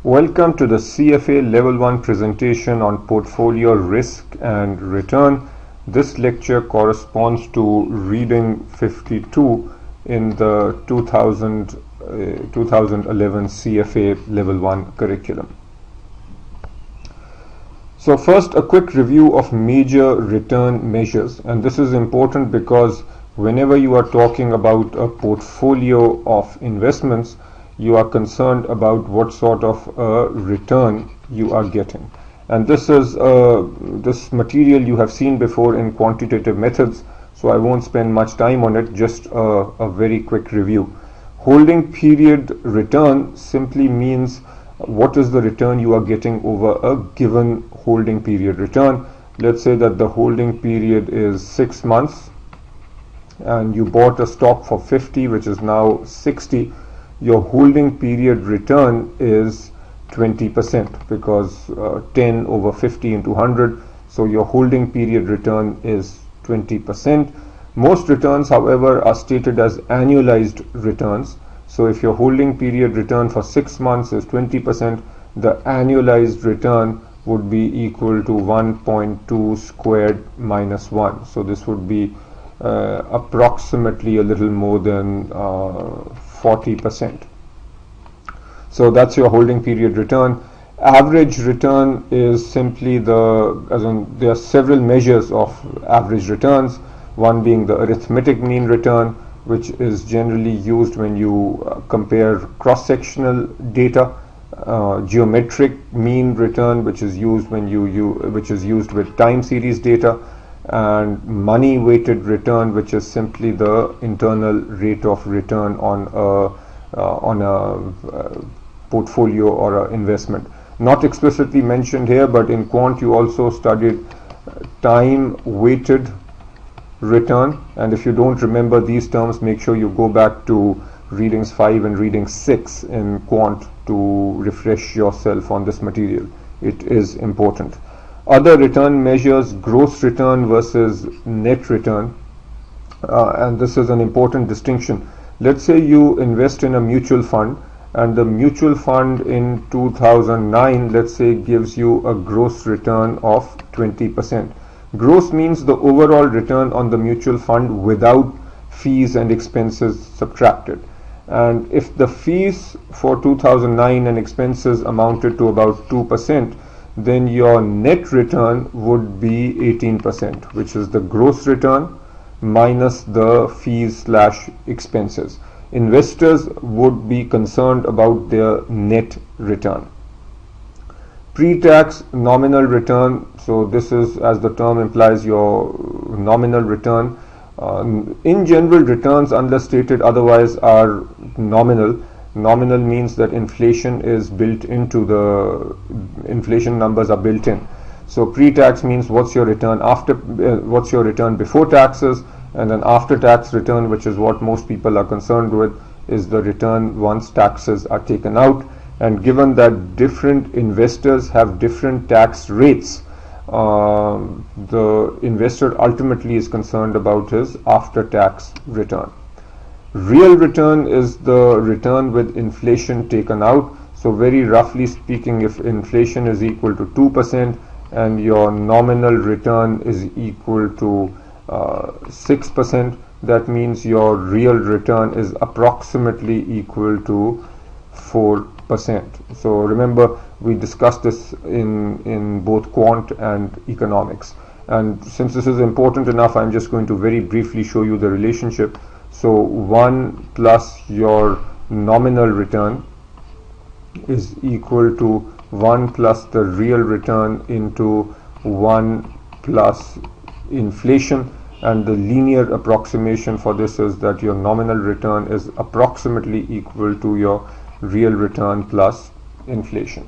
Welcome to the CFA Level 1 presentation on portfolio risk and return. This lecture corresponds to reading 52 in the 2011 CFA Level 1 curriculum. So first, a quick review of major return measures, and this is important because whenever you are talking about a portfolio of investments, you are concerned about what sort of return you are getting. And this material you have seen before in quantitative methods, so I won't spend much time on it, just a very quick review. Holding period return simply means what is the return you are getting over a given holding period return. Let's say that the holding period is 6 months and you bought a stock for 50, which is now 60. Your holding period return is 20% because 10 over 50 into 100, so your holding period return is 20%. Most returns, however, are stated as annualized returns. So if your holding period return for 6 months is 20%, the annualized return would be equal to 1.2 squared minus 1. So this would be approximately a little more than 40%. So that's your holding period return. Average return is simply there are several measures of average returns, one being the arithmetic mean return, which is generally used when you compare cross-sectional data, geometric mean return, which is used with time series data, and money weighted return, which is simply the internal rate of return on a portfolio or an investment. Not explicitly mentioned here, but in quant you also studied time weighted return, and if you don't remember these terms, make sure you go back to readings 5 and reading 6 in quant to refresh yourself on this material. It is important. Other return measures, gross return versus net return, and this is an important distinction. Let's say you invest in a mutual fund, and the mutual fund in 2009, let's say, gives you a gross return of 20%. Gross means the overall return on the mutual fund without fees and expenses subtracted. And if the fees for 2009 and expenses amounted to about 2%, then your net return would be 18%, which is the gross return minus the fees / expenses. Investors would be concerned about their net return. Pre-tax nominal return, so this is, as the term implies, your nominal return. In general, returns, unless stated otherwise, are nominal. Nominal means that inflation is built into inflation numbers are built in. So pre-tax means what's your return before taxes, and then after tax return, which is what most people are concerned with, is the return once taxes are taken out. And given that different investors have different tax rates, the investor ultimately is concerned about his after-tax return. Real return is the return with inflation taken out. So very roughly speaking, if inflation is equal to 2% and your nominal return is equal to 6%, that means your real return is approximately equal to 4%. So remember, we discussed this in both quant and economics. And since this is important enough, I'm just going to very briefly show you the relationship. So 1 plus your nominal return is equal to 1 plus the real return into 1 plus inflation, and the linear approximation for this is that your nominal return is approximately equal to your real return plus inflation.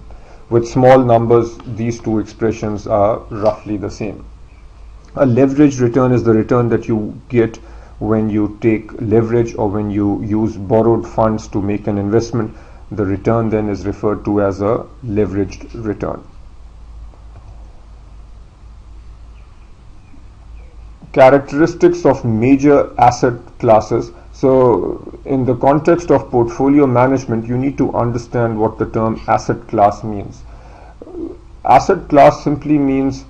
With small numbers, these two expressions are roughly the same. A leveraged return is the return that you get when you take leverage or when you use borrowed funds to make an investment. The return then is referred to as a leveraged return. Characteristics of major asset classes. So in the context of portfolio management, you need to understand what the term asset class means. Asset class simply means,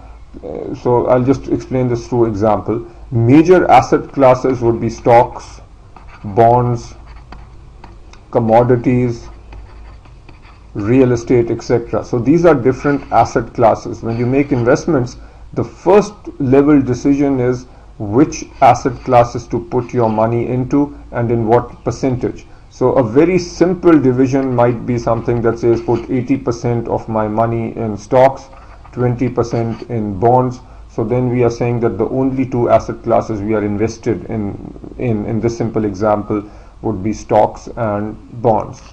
so I'll just explain this through example. Major asset classes would be stocks, bonds, commodities, real estate, etc. So these are different asset classes. When you make investments, the first level decision is which asset classes to put your money into and in what percentage. So a very simple division might be something that says put 80% of my money in stocks, 20% in bonds. So then we are saying that the only two asset classes we are invested in this simple example would be stocks and bonds.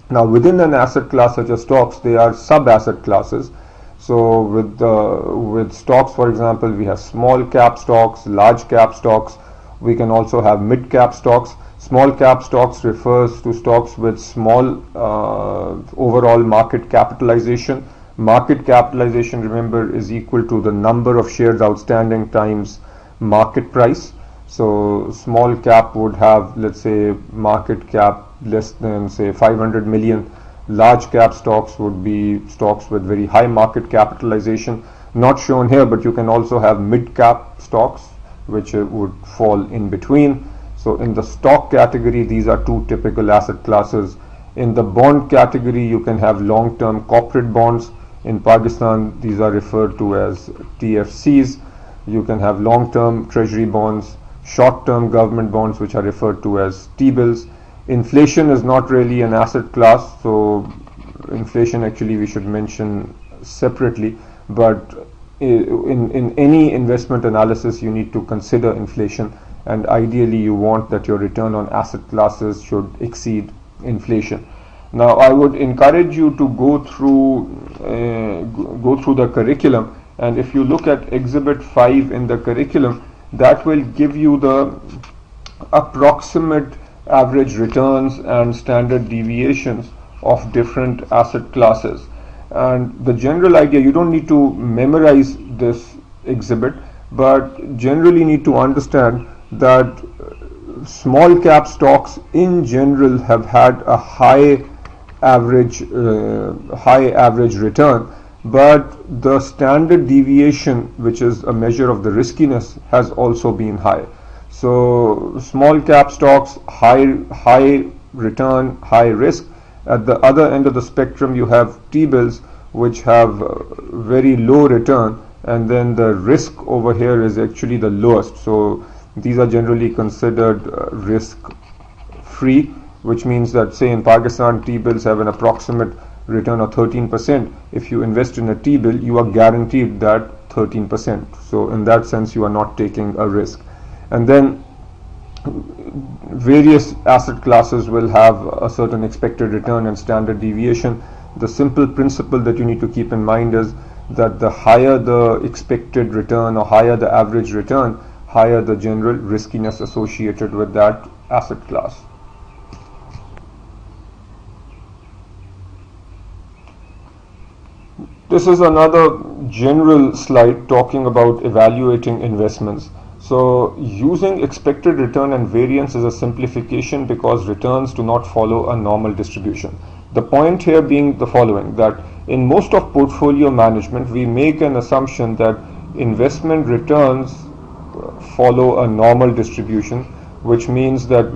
Now within an asset class such as stocks, there are sub-asset classes. So with stocks, for example, we have small cap stocks, large cap stocks. We can also have mid cap stocks. Small cap stocks refers to stocks with small overall market capitalization. Market capitalization, remember, is equal to the number of shares outstanding times market price. So small cap would have, let's say, market cap less than, say, 500 million. Large cap stocks would be stocks with very high market capitalization, not shown here, but you can also have mid cap stocks which would fall in between. So in the stock category, these are two typical asset classes. In the bond category, you can have long-term corporate bonds. In Pakistan, these are referred to as TFCs. You can have long-term treasury bonds, short-term government bonds, which are referred to as T-bills. Inflation is not really an asset class, so inflation actually we should mention separately, but in any investment analysis you need to consider inflation, and ideally you want that your return on asset classes should exceed inflation. Now I would encourage you to go through the curriculum, and if you look at Exhibit 5 in the curriculum, that will give you the approximate average returns and standard deviations of different asset classes. And the general idea, you don't need to memorize this exhibit, but generally need to understand that small cap stocks in general have had a high average return, but the standard deviation, which is a measure of the riskiness, has also been high. So small cap stocks, high return, high risk. At the other end of the spectrum, you have T-bills, which have very low return, and then the risk over here is actually the lowest. So these are generally considered risk free, which means that, say, in Pakistan, T-bills have an approximate return of 13%. If you invest in a T-bill, you are guaranteed that 13%. So in that sense, you are not taking a risk. And then various asset classes will have a certain expected return and standard deviation. The simple principle that you need to keep in mind is that the higher the expected return or higher the average return, higher the general riskiness associated with that asset class. This is another general slide talking about evaluating investments. So using expected return and variance is a simplification because returns do not follow a normal distribution. The point here being the following, that in most of portfolio management we make an assumption that investment returns follow a normal distribution, which means that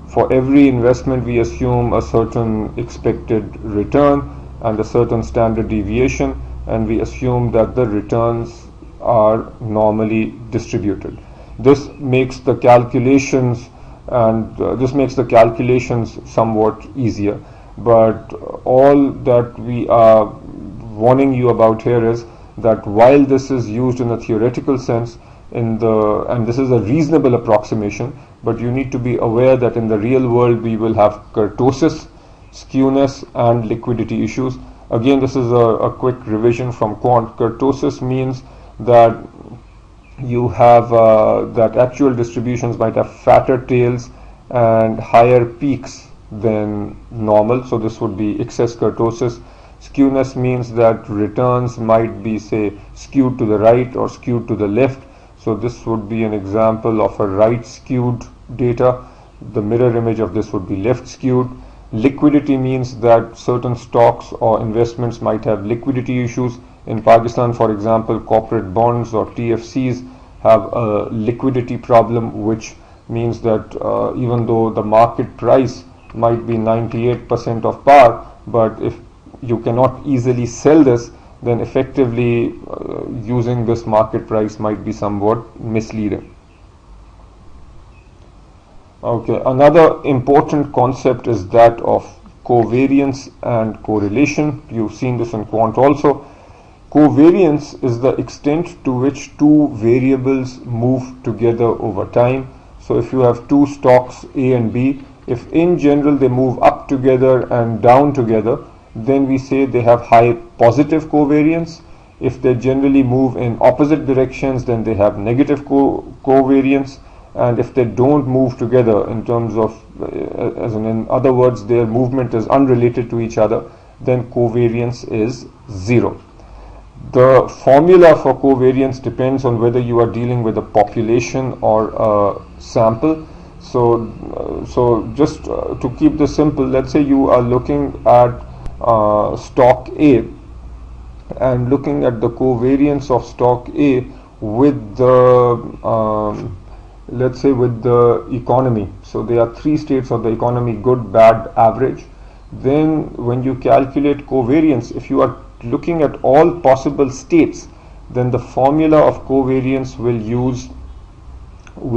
for every investment we assume a certain expected return and a certain standard deviation, and we assume that the returns are normally distributed. This makes the calculations somewhat easier, but all that we are warning you about here is that while this is used in a theoretical sense and this is a reasonable approximation, but you need to be aware that in the real world we will have kurtosis, skewness and liquidity issues. Again, this is a quick revision from quant. Kurtosis means that you have that actual distributions might have fatter tails and higher peaks than normal, so this would be excess kurtosis. Skewness means that returns might be, say, skewed to the right or skewed to the left, so this would be an example of a right skewed data. The mirror image of this would be left skewed. Liquidity means that certain stocks or investments might have liquidity issues. In Pakistan, for example, corporate bonds or TFCs have a liquidity problem, which means that even though the market price might be 98% of par, but if you cannot easily sell this, then effectively using this market price might be somewhat misleading. Okay, another important concept is that of covariance and correlation. You've seen this in quant also. Covariance is the extent to which two variables move together over time. So if you have two stocks A and B, if in general they move up together and down together, then we say they have high positive covariance. If they generally move in opposite directions, then they have negative covariance. And if they don't move together in terms of, in other words, their movement is unrelated to each other, then covariance is 0. The formula for covariance depends on whether you are dealing with a population or a sample. So just to keep this simple, let's say you are looking at stock A and looking at the covariance of stock A with the let's say with the economy. So there are three states of the economy: good, bad, average. Then when you calculate covariance, if you are looking at all possible states, then the formula of covariance will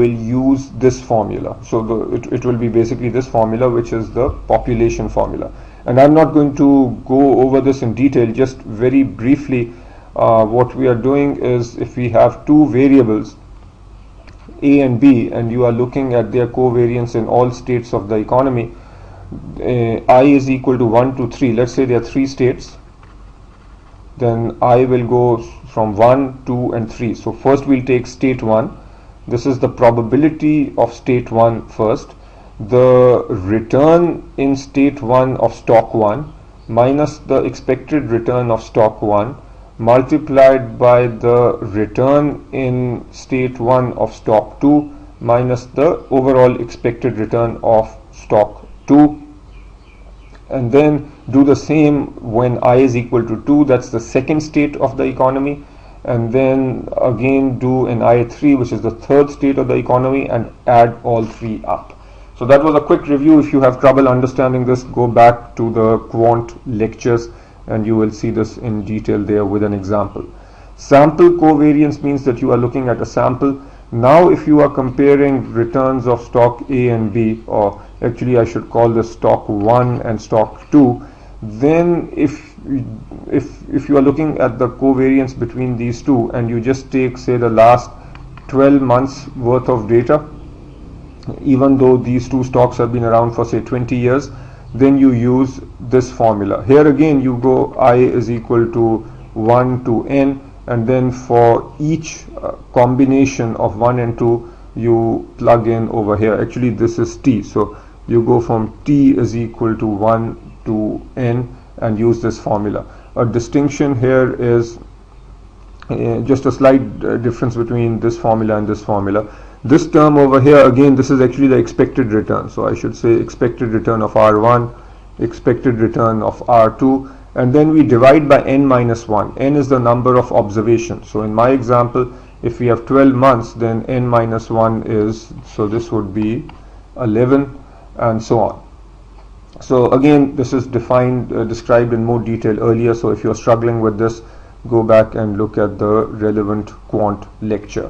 use this formula. So it will be basically this formula, which is the population formula. And I'm not going to go over this in detail, just very briefly. What we are doing is, if we have two variables A and B, and you are looking at their covariance in all states of the economy, I is equal to 1 to 3. Let's say there are three states. Then I will go from 1, 2 and 3. So first we'll take state 1. This is the probability of state 1 first. The return in state 1 of stock 1 minus the expected return of stock 1 multiplied by the return in state 1 of stock 2 minus the overall expected return of stock 2, and then do the same when I is equal to 2, that's the second state of the economy, and then again do an I3, which is the third state of the economy, and add all three up. So that was a quick review. If you have trouble understanding this, go back to the quant lectures and you will see this in detail there with an example. Sample covariance means that you are looking at a sample. Now if you are comparing returns of stock A and B, or actually I should call this stock 1 and stock 2, then if you are looking at the covariance between these two, and you just take, say, the last 12 months worth of data, even though these two stocks have been around for, say, 20 years, then you use this formula. Here again you go I is equal to 1 to n, and then for each combination of 1 and 2 you plug in over here. Actually this is t, so you go from t is equal to 1 to n and use this formula. A distinction here is just a slight difference between this formula and this formula. This term over here, again, this is actually the expected return. So I should say expected return of R1, expected return of R2, and then we divide by n minus 1. N is the number of observations. So in my example, if we have 12 months, then n minus 1 is, so this would be 11, and so on. So again, this is described in more detail earlier. So if you're struggling with this, go back and look at the relevant quant lecture.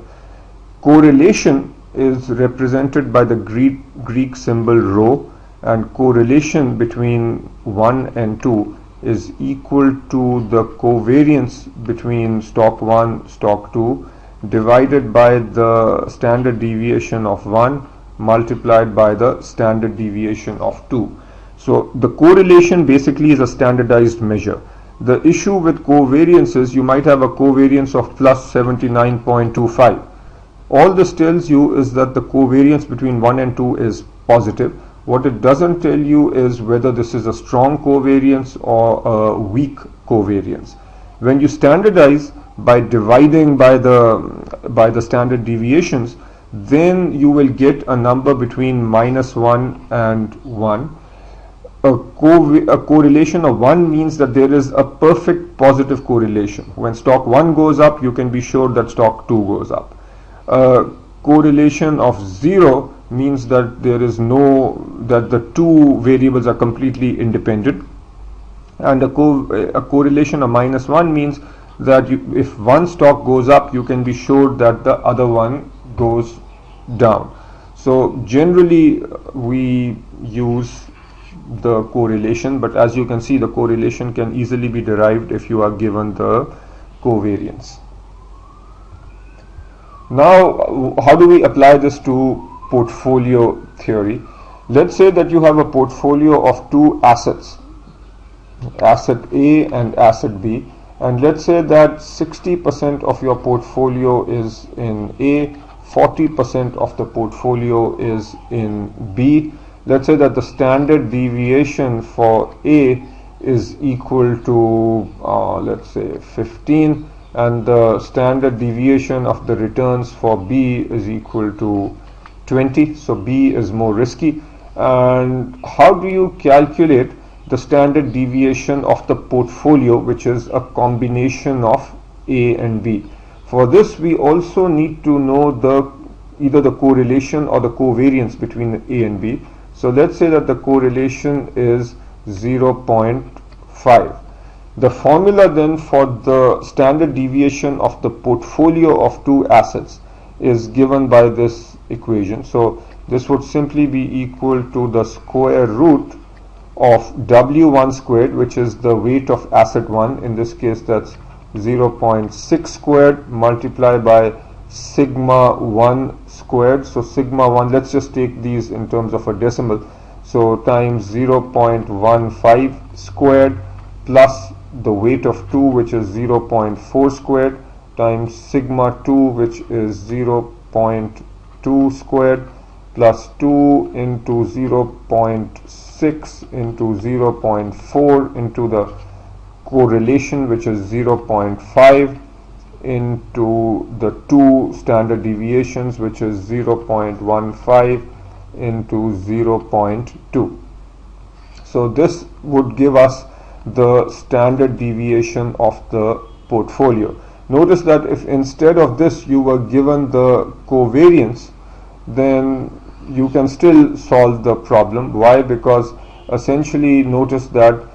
Correlation is represented by the Greek symbol rho, and correlation between 1 and 2 is equal to the covariance between stock 1, stock 2 divided by the standard deviation of 1 multiplied by the standard deviation of 2. So the correlation basically is a standardized measure. The issue with covariance is you might have a covariance of plus 79.25. All this tells you is that the covariance between 1 and 2 is positive. What it doesn't tell you is whether this is a strong covariance or a weak covariance. When you standardize by dividing by the standard deviations, then you will get a number between -1 and 1. A correlation of 1 means that there is a perfect positive correlation. When stock 1 goes up, you can be sure that stock 2 goes up. A correlation of 0 means that there is that the two variables are completely independent. And a correlation of -1 means that if one stock goes up, you can be sure that the other one goes down. So generally we use the correlation, but as you can see, the correlation can easily be derived if you are given the covariance. Now, how do we apply this to portfolio theory? Let's say that you have a portfolio of two assets, asset A and asset B, and let's say that 60% of your portfolio is in A, 40% of the portfolio is in B. Let's say that the standard deviation for A is equal to let's say 15, and the standard deviation of the returns for B is equal to 20. So B is more risky. And how do you calculate the standard deviation of the portfolio, which is a combination of A and B? For this, we also need to know either the correlation or the covariance between A and B. So let's say that the correlation is 0.5. The formula then for the standard deviation of the portfolio of two assets is given by this equation. So this would simply be equal to the square root of W1 squared, which is the weight of asset 1. In this case, that's 0.6 squared multiplied by sigma 1 squared. So sigma 1, let's just take these in terms of a decimal. So times 0.15 squared plus the weight of 2, which is 0.4 squared, times sigma 2, which is 0.2 squared, plus 2 into 0.6 into 0.4 into the correlation, which is 0.5, into the two standard deviations, which is 0.15 into 0.2. So this would give us the standard deviation of the portfolio. Notice that if instead of this you were given the covariance, then you can still solve the problem. Why? Because essentially notice that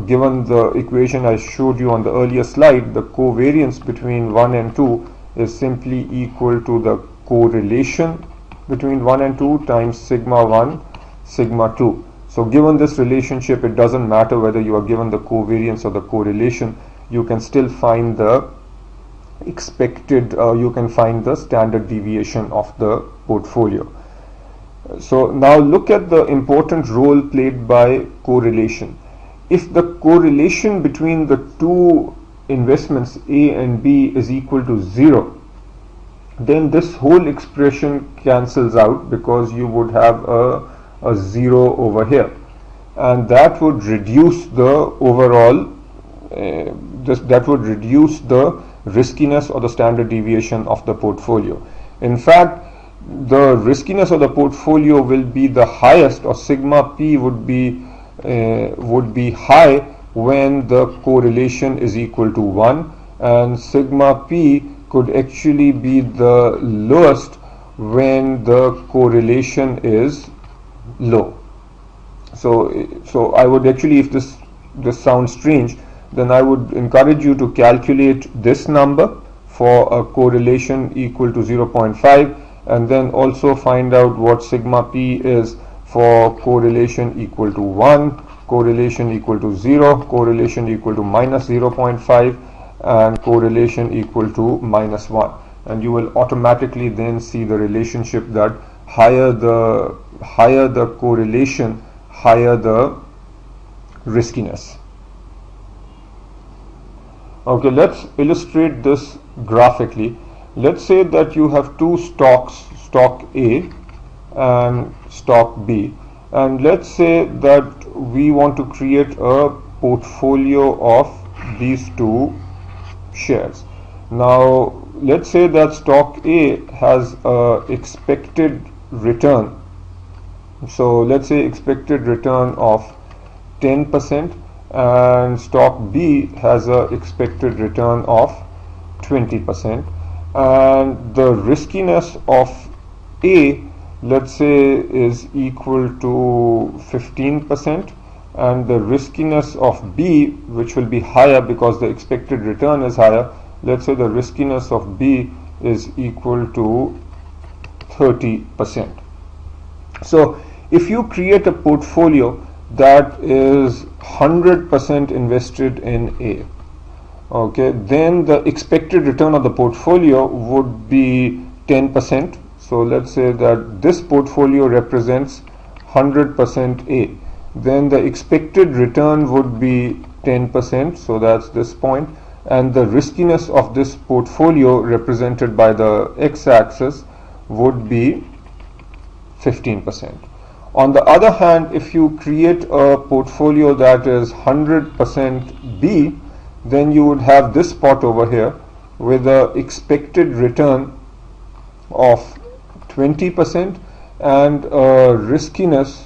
given the equation I showed you on the earlier slide, the covariance between 1 and 2 is simply equal to the correlation between 1 and 2 times sigma 1 sigma 2. So given this relationship, it doesn't matter whether you are given the covariance or the correlation, you can still find the expected, you can find the standard deviation of the portfolio. So now look at the important role played by correlation. If the correlation between the two investments A and B is equal to 0, then this whole expression cancels out, because you would have a 0 over here, and that would reduce the overall that would reduce the riskiness or the standard deviation of the portfolio. In fact, the riskiness of the portfolio will be the highest, or sigma p would be high when the correlation is equal to 1, and sigma p could actually be the lowest when the correlation is low. So I would actually, if this sounds strange, then I would encourage you to calculate this number for a correlation equal to 0.5, and then also find out what sigma p is for correlation equal to 1, correlation equal to 0, correlation equal to minus 0.5, and correlation equal to minus 1. And you will automatically then see the relationship that higher the correlation, higher the riskiness. Okay, let's illustrate this graphically. Let's say that you have two stocks, stock A and stock B, and let's say that we want to create a portfolio of these two shares. Now let's say that stock A has a expected return. So let's say expected return of 10% and stock B has a expected return of 20%, and the riskiness of A, let's say, is equal to 15%, and the riskiness of B, which will be higher because the expected return is higher, let's say the riskiness of B is equal to 30%. So if you create a portfolio that is 100% invested in A, okay, then the expected return of the portfolio would be 10%. So let's say that this portfolio represents 100% A. Then the expected return would be 10%, so that's this point, and the riskiness of this portfolio represented by the x-axis would be 15%. On the other hand, if you create a portfolio that is 100% B, then you would have this spot over here with the expected return of 20% and a riskiness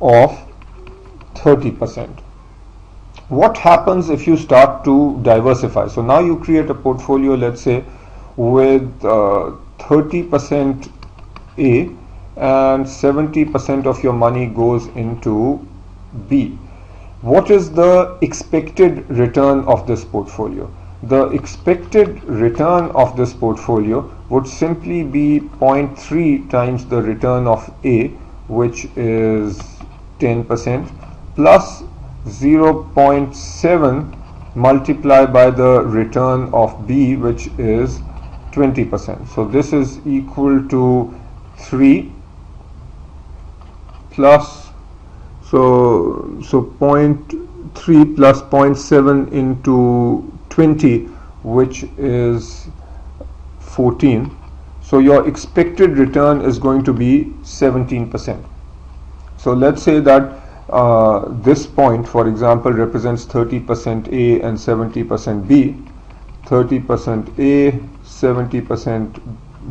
of 30%. What happens if you start to diversify? So now you create a portfolio, let's say, with 30% A and 70% of your money goes into B. What is the expected return of this portfolio? The expected return of this portfolio would simply be 0.3 times the return of A, which is 10%, plus 0.7 multiplied by the return of B, which is 20%. So this is equal to 3 plus, so 0.3 plus 0.7 into 20, which is 14. So your expected return is going to be 17%. So let's say that this point, for example, represents 30% A and 70% B, 30% A, 70%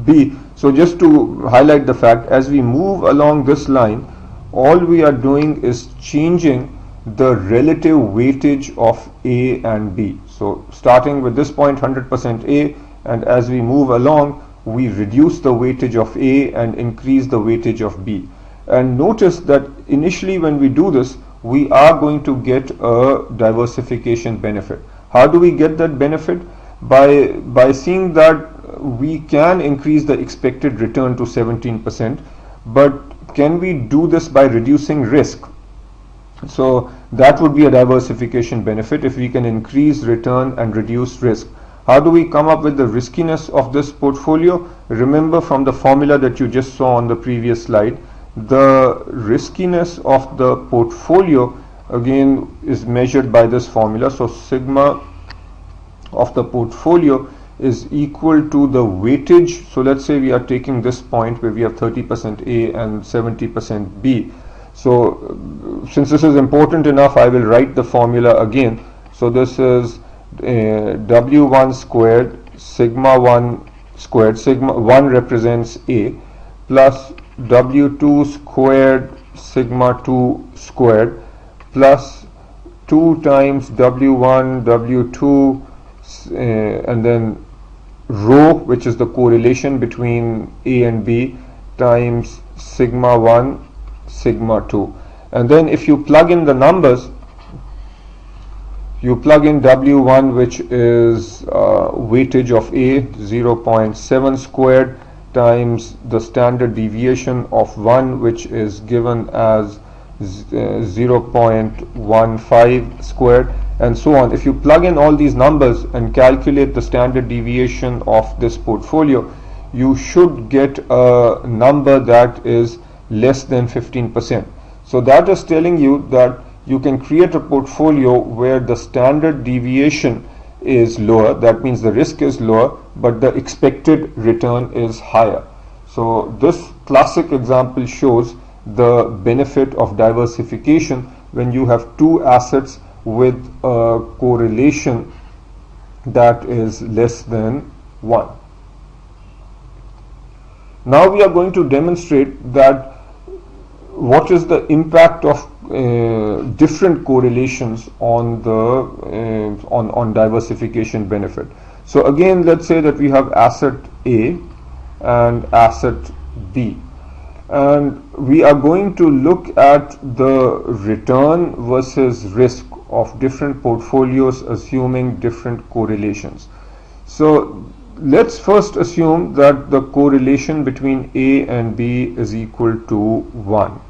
B. So just to highlight the fact, as we move along this line, all we are doing is changing the relative weightage of A and B. So starting with this point, 100% A, and as we move along, we reduce the weightage of A and increase the weightage of B. And notice that initially when we do this, we are going to get a diversification benefit. How do we get that benefit? By seeing that we can increase the expected return to 17%, but can we do this by reducing risk? So that would be a diversification benefit if we can increase return and reduce risk. How do we come up with the riskiness of this portfolio? Remember from the formula that you just saw on the previous slide, the riskiness of the portfolio again is measured by this formula. So sigma of the portfolio is equal to the weightage. So let's say we are taking this point where we have 30% A and 70% B. So since this is important enough, I will write the formula again. So this is W1 squared sigma 1 squared, sigma 1 represents A, plus W2 squared sigma 2 squared, plus 2 times W1 W2 and then rho, which is the correlation between A and B, times sigma 1 sigma 2. And then if you plug in the numbers, you plug in W1, which is weightage of A, 0.7 squared, times the standard deviation of 1, which is given as 0.15 squared, and so on. If you plug in all these numbers and calculate the standard deviation of this portfolio, you should get a number that is less than 15%. So that is telling you that you can create a portfolio where the standard deviation is lower, that means the risk is lower, but the expected return is higher. So this classic example shows the benefit of diversification when you have two assets with a correlation that is less than 1. Now we are going to demonstrate that what is the impact of different correlations on the on diversification benefit. So again, let's say that we have asset A and asset B, and we are going to look at the return versus risk of different portfolios assuming different correlations. So let's first assume that the correlation between A and B is equal to 1.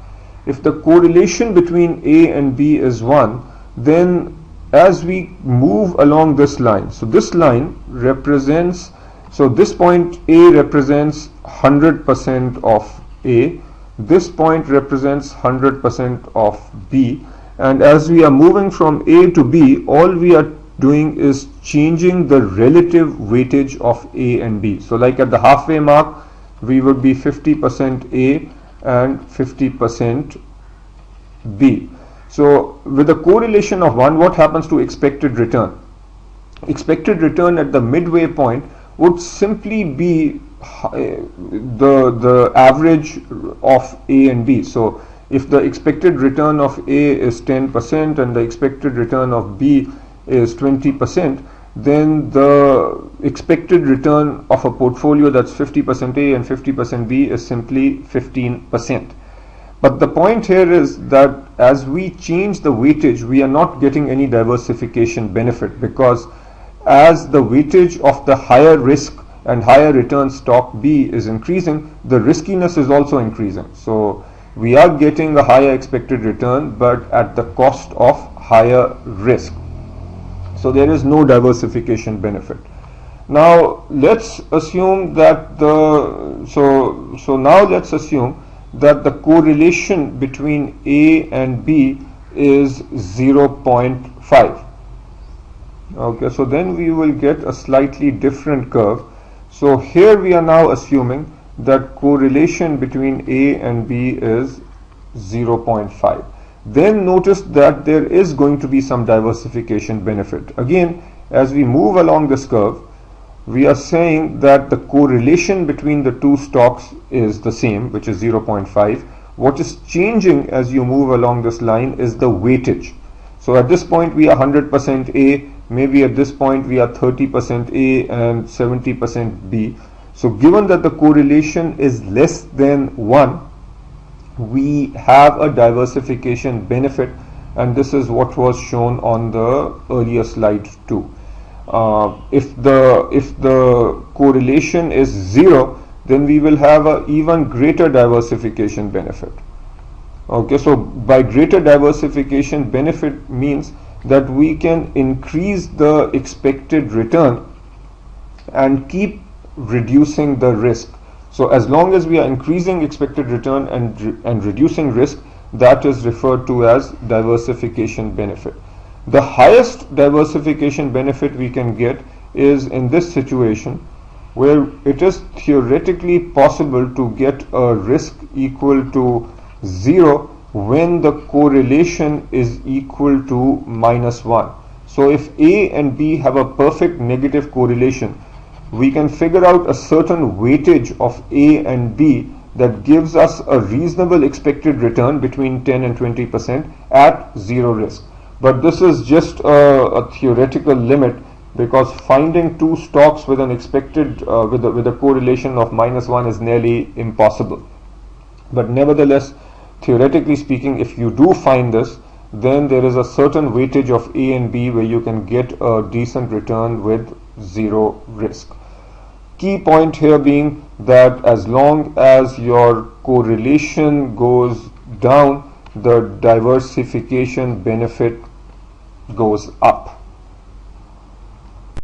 If the correlation between A and B is 1, then as we move along this line, so this line represents, so this point A represents 100% of A, this point represents 100% of B, and as we are moving from A to B, all we are doing is changing the relative weightage of A and B. So like at the halfway mark, we would be 50% A and 50% B. So with a correlation of 1, what happens to expected return? Expected return at the midway point would simply be the average of A and B. So if the expected return of A is 10% and the expected return of B is 20%, then the expected return of a portfolio that's 50% A and 50% B is simply 15%. But the point here is that as we change the weightage, we are not getting any diversification benefit, because as the weightage of the higher risk and higher return stock B is increasing, the riskiness is also increasing. So we are getting a higher expected return, but at the cost of higher risk. So there is no diversification benefit. Now let's assume that let's assume that the correlation between A and B is 0.5. Okay, so then we will get a slightly different curve. So here we are now assuming that correlation between A and B is 0.5. Then notice that there is going to be some diversification benefit. Again, as we move along this curve, we are saying that the correlation between the two stocks is the same, which is 0.5. What is changing as you move along this line is the weightage. So at this point we are 100% A, maybe at this point we are 30% A and 70% B. So given that the correlation is less than 1, we have a diversification benefit, and this is what was shown on the earlier slide too. If the correlation is 0, then we will have an even greater diversification benefit. Okay, so by greater diversification benefit means that we can increase the expected return and keep reducing the risk. So as long as we are increasing expected return and reducing risk, that is referred to as diversification benefit. The highest diversification benefit we can get is in this situation, where it is theoretically possible to get a risk equal to 0 when the correlation is equal to -1. So if A and B have a perfect negative correlation, we can figure out a certain weightage of A and B that gives us a reasonable expected return between 10 and 20% at 0 risk. But this is just a theoretical limit, because finding two stocks with an expected with a correlation of -1 is nearly impossible. But nevertheless, theoretically speaking, if you do find this, then there is a certain weightage of A and B where you can get a decent return with 0 risk. Key point here being that as long as your correlation goes down, the diversification benefit goes up.